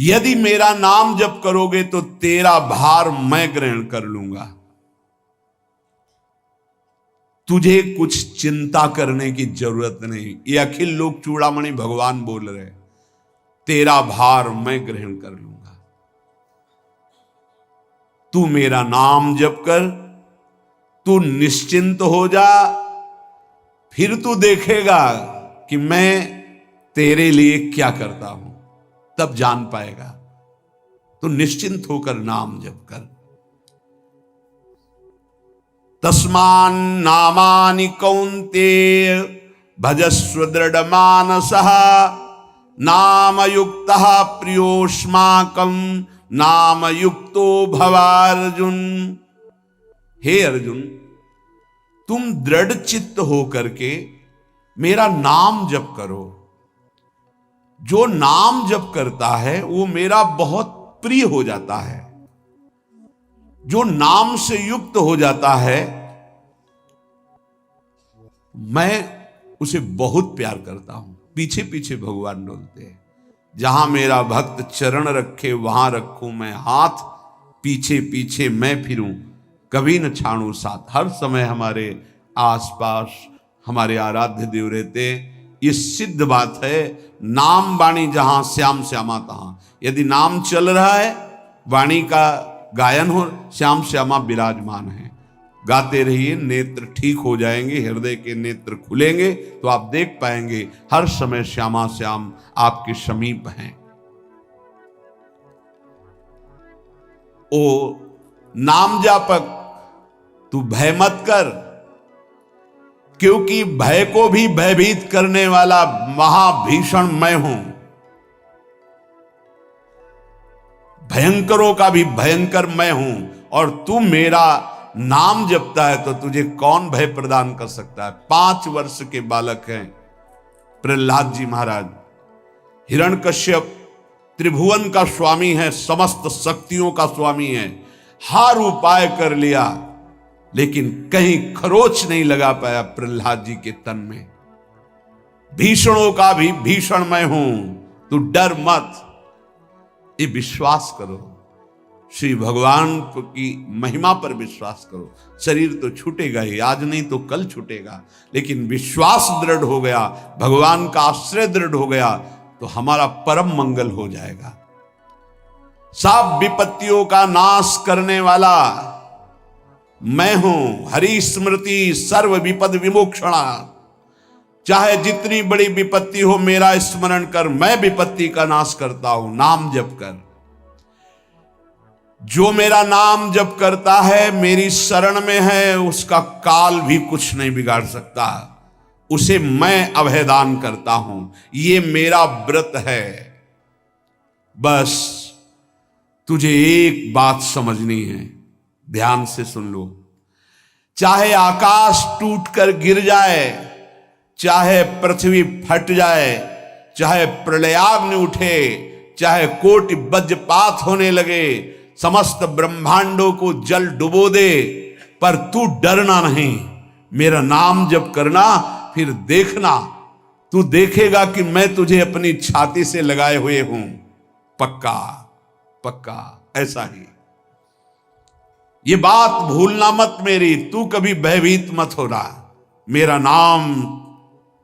यदि मेरा नाम जप करोगे तो तेरा भार मैं ग्रहण कर लूंगा। तुझे कुछ चिंता करने की जरूरत नहीं। ये अखिल लोक चूड़ामणि भगवान बोल रहे, तेरा भार मैं ग्रहण कर लूंगा। तू मेरा नाम जप कर, तू निश्चिंत हो जा, फिर तू देखेगा कि मैं तेरे लिए क्या करता हूं, तब जान पाएगा। तो निश्चिंत होकर नाम जप कर। तस्मान नामानि कौन्तेय भजस्व दृढ़ मानसः नाम युक्तः प्रियोष्माकं नाम युक्तो भवार्जुन। हे अर्जुन, तुम दृढ़ चित्त होकर के मेरा नाम जप करो। जो नाम जप करता है वो मेरा बहुत प्रिय हो जाता है। जो नाम से युक्त हो जाता है मैं उसे बहुत प्यार करता हूं। पीछे पीछे भगवान डोलते हैं। जहां मेरा भक्त चरण रखे वहां रखूं मैं हाथ, पीछे पीछे मैं फिरूं कभी न छाड़ू साथ। हर समय हमारे आसपास हमारे आराध्य देव रहते। ये सिद्ध बात है। नाम वाणी जहां श्याम श्यामा तहां। यदि नाम चल रहा है, वाणी का गायन हो, श्याम श्यामा विराजमान है। गाते रहिए, नेत्र ठीक हो जाएंगे, हृदय के नेत्र खुलेंगे तो आप देख पाएंगे हर समय श्यामा श्याम आपके समीप हैं। ओ नाम जापक, तू भय मत कर, क्योंकि भय को भी भयभीत करने वाला महाभीषण मैं हूं। भयंकरों का भी भयंकर मैं हूं। और तू मेरा नाम जपता है तो तुझे कौन भय प्रदान कर सकता है। 5 वर्ष के बालक हैं प्रहलाद जी महाराज। हिरण्यकश्यप त्रिभुवन का स्वामी है, समस्त शक्तियों का स्वामी है। हर उपाय कर लिया लेकिन कहीं खरोच नहीं लगा पाया प्रहलाद जी के तन में। भीषणों का भी भीषण मैं हूं, तू डर मत। ये विश्वास करो, श्री भगवान की महिमा पर विश्वास करो। शरीर तो छूटेगा ही, आज नहीं तो कल छूटेगा, लेकिन विश्वास दृढ़ हो गया, भगवान का आश्रय दृढ़ हो गया तो हमारा परम मंगल हो जाएगा। सब विपत्तियों का नाश करने वाला मैं हूं। हरि स्मृति सर्व विपद विमोक्षणा। चाहे जितनी बड़ी विपत्ति हो मेरा स्मरण कर, मैं विपत्ति का नाश करता हूं। नाम जप कर। जो मेरा नाम जप करता है, मेरी शरण में है, उसका काल भी कुछ नहीं बिगाड़ सकता। उसे मैं अभयदान करता हूं। ये मेरा व्रत है। बस तुझे एक बात समझनी है, ध्यान से सुन लो। चाहे आकाश टूटकर गिर जाए, चाहे पृथ्वी फट जाए, चाहे प्रलयाग्नि उठे, चाहे कोटि वज्रपात होने लगे, समस्त ब्रह्मांडों को जल डुबो दे, पर तू डरना नहीं। मेरा नाम जप करना, फिर देखना, तू देखेगा कि मैं तुझे अपनी छाती से लगाए हुए हूं। पक्का पक्का ऐसा ही। ये बात भूलना मत मेरी। तू कभी भयभीत मत होना। मेरा नाम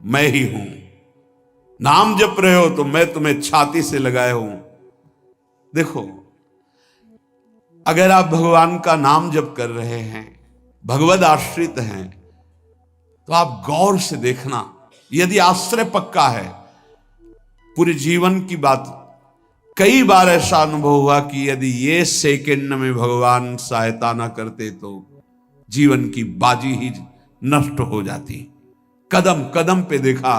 मैं ही हूं। नाम जप रहे हो तो मैं तुम्हें छाती से लगाए हूं। देखो, अगर आप भगवान का नाम जप कर रहे हैं, भगवद आश्रित हैं, तो आप गौर से देखना। यदि आश्रय पक्का है, पूरे जीवन की बात, कई बार ऐसा अनुभव हुआ कि यदि ये सेकंड में भगवान सहायता ना करते तो जीवन की बाजी ही नष्ट हो जाती। कदम कदम पे देखा,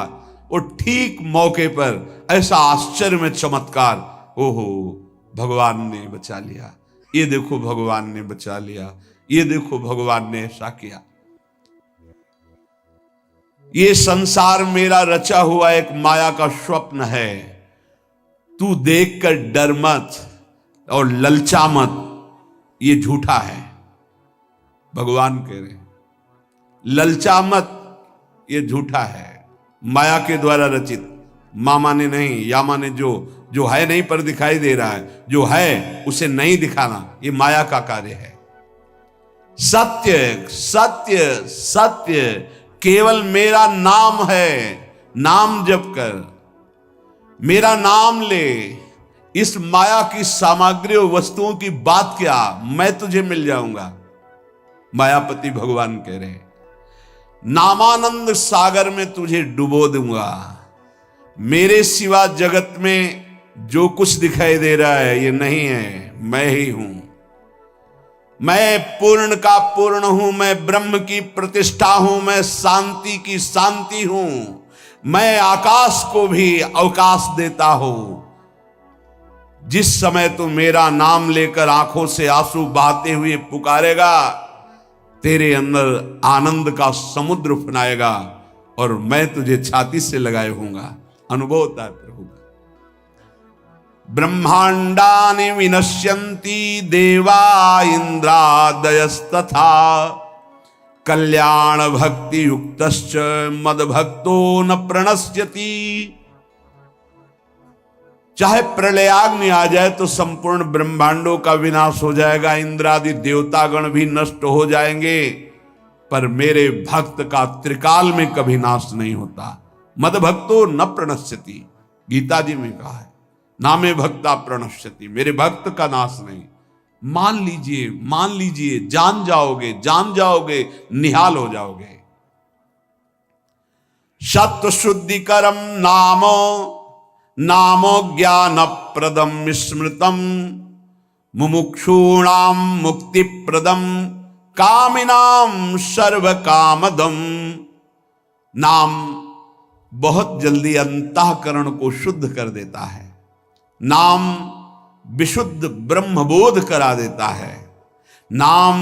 और ठीक मौके पर ऐसा आश्चर्य में चमत्कार। ओहो, भगवान ने बचा लिया। ये देखो भगवान ने बचा लिया। ये देखो भगवान ने ऐसा किया। ये संसार मेरा रचा हुआ एक माया का स्वप्न है। तू देखकर डर मत और ललचा मत, ये झूठा है। भगवान कह रहे ललचा मत, ये झूठा है, माया के द्वारा रचित। मामा ने नहीं, यामा ने जो जो है नहीं पर दिखाई दे रहा है, जो है उसे नहीं दिखाना, ये माया का कार्य है। सत्य सत्य सत्य केवल मेरा नाम है। नाम जप कर, मेरा नाम ले। इस माया की सामग्री और वस्तुओं की बात क्या, मैं तुझे मिल जाऊंगा। मायापति भगवान कह रहे, नामानंद सागर में तुझे डुबो दूंगा। मेरे सिवा जगत में जो कुछ दिखाई दे रहा है ये नहीं है, मैं ही हूं। मैं पूर्ण का पूर्ण हूं, मैं ब्रह्म की प्रतिष्ठा हूं, मैं शांति की शांति हूं। मैं आकाश को भी अवकाश देता हूं। जिस समय तू मेरा नाम लेकर आंखों से आंसू बहाते हुए पुकारेगा, तेरे अंदर आनंद का समुद्र उफनाएगा और मैं तुझे छाती से लगाए होऊंगा। अनुभव होता है प्रभु का। ब्रह्मांडानि विनश्यन्ति देवा इंद्रादयस्तथा कल्याण भक्ति युक्तश्च मद भक्तो न प्रणश्यति। चाहे प्रलयाग्नि आ जाए तो संपूर्ण ब्रह्मांडों का विनाश हो जाएगा, इंद्रादि देवतागण भी नष्ट हो जाएंगे, पर मेरे भक्त का त्रिकाल में कभी नाश नहीं होता। मद भक्तो न प्रणश्यति, गीता जी में कहा है, नामे भक्ता प्रणश्यति, मेरे भक्त का नाश नहीं। मान लीजिए, मान लीजिए, जान जाओगे, जान जाओगे, निहाल हो जाओगे। सत्व शुद्धिकरम नामो नामो ज्ञान प्रदम स्मृतम मुमुक्षूणाम मुक्ति प्रदम कामिनाम सर्व कामदम। नाम बहुत जल्दी अंतःकरण को शुद्ध कर देता है। नाम विशुद्ध ब्रह्मबोध करा देता है। नाम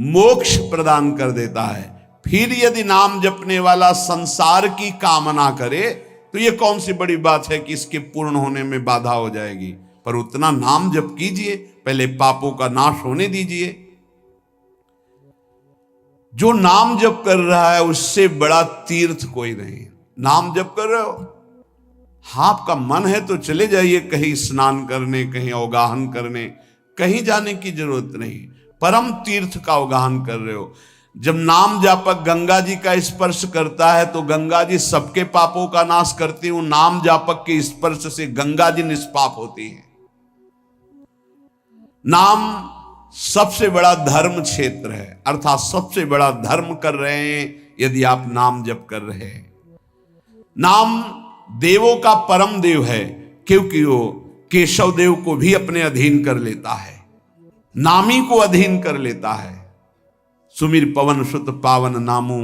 मोक्ष प्रदान कर देता है। फिर यदि नाम जपने वाला संसार की कामना करे तो ये कौन सी बड़ी बात है कि इसके पूर्ण होने में बाधा हो जाएगी। पर उतना नाम जप कीजिए, पहले पापों का नाश होने दीजिए। जो नाम जप कर रहा है उससे बड़ा तीर्थ कोई नहीं। नाम जप कर रहे हो, हाँ आपका मन है तो चले जाइए कहीं स्नान करने, कहीं अवगाहन करने, कहीं जाने की जरूरत नहीं। परम तीर्थ का अवगाहन कर रहे हो। जब नाम जापक गंगा जी का स्पर्श करता है तो गंगा जी सबके पापों का नाश करती हूं। नाम जापक के स्पर्श से गंगा जी निष्पाप होती है। नाम सबसे बड़ा धर्म क्षेत्र है, अर्थात सबसे बड़ा धर्म कर रहे हैं यदि आप नाम जप कर रहे हैं। नाम देवों का परम देव है, क्योंकि वो केशव देव को भी अपने अधीन कर लेता है, नामी को अधीन कर लेता है। सुमिर पवन सुत पावन नामू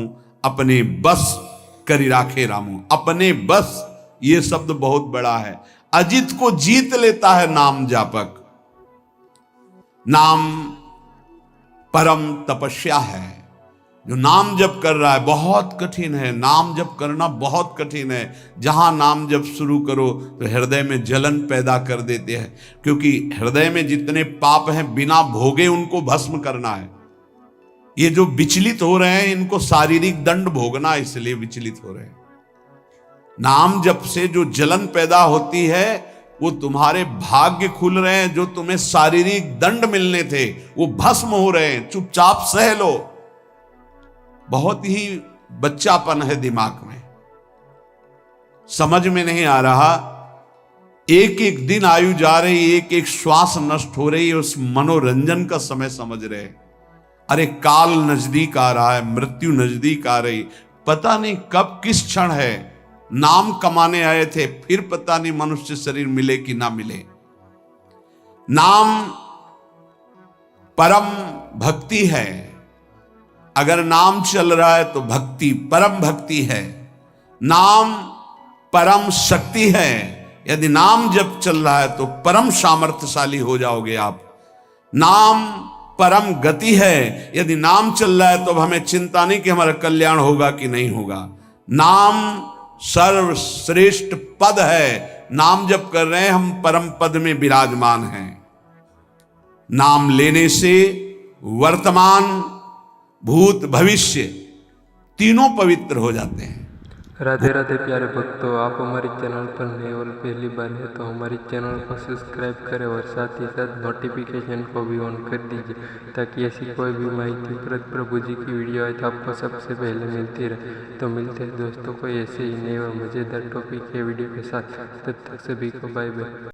अपने बस करी राखे रामू। अपने बस, ये शब्द बहुत बड़ा है। अजित को जीत लेता है नाम जापक। नाम परम तपस्या है। जो नाम जप कर रहा है, बहुत कठिन है, नाम जप करना बहुत कठिन है। जहां नाम जप शुरू करो तो हृदय में जलन पैदा कर देते हैं, क्योंकि हृदय में जितने पाप हैं बिना भोगे उनको भस्म करना है। ये जो विचलित हो रहे हैं इनको शारीरिक दंड भोगना, इसलिए विचलित हो रहे हैं। नाम जप से जो जलन पैदा होती है वो तुम्हारे भाग्य खुल रहे हैं। जो तुम्हें शारीरिक दंड मिलने थे वो भस्म हो रहे हैं। चुपचाप सह लो। बहुत ही बच्चापन है दिमाग में, समझ में नहीं आ रहा। एक एक दिन आयु जा रही, एक एक श्वास नष्ट हो रही है, उस मनोरंजन का समय समझ रहे। अरे काल नजदीक आ रहा है, मृत्यु नजदीक आ रही, पता नहीं कब किस क्षण है। नाम कमाने आए थे, फिर पता नहीं मनुष्य शरीर मिले कि ना मिले। नाम परम भक्ति है। अगर नाम चल रहा है तो भक्ति परम भक्ति है। नाम परम शक्ति है। यदि नाम जब चल रहा है तो परम सामर्थ्यशाली हो जाओगे आप। नाम परम गति है। यदि नाम चल रहा है तो हमें चिंता नहीं कि हमारा कल्याण होगा कि नहीं होगा। नाम सर्वश्रेष्ठ पद है। नाम जप कर रहे हैं हम, परम पद में विराजमान हैं। नाम लेने से वर्तमान भूत भविष्य तीनों पवित्र हो जाते हैं। राधे राधे प्यारे भक्तों, आप हमारे चैनल पर नए और पहली बार है तो हमारे चैनल को सब्सक्राइब करें और साथ ही साथ नोटिफिकेशन को भी ऑन कर दीजिए ताकि ऐसी कोई भी माहिती प्रभु जी की वीडियो आए तो आपको सबसे पहले मिलती रहे। तो मिलते हैं दोस्तों को ऐसे ही नए और मज़ेदार टॉपिक के वीडियो के साथ। तब तक सभी को बाय बाय।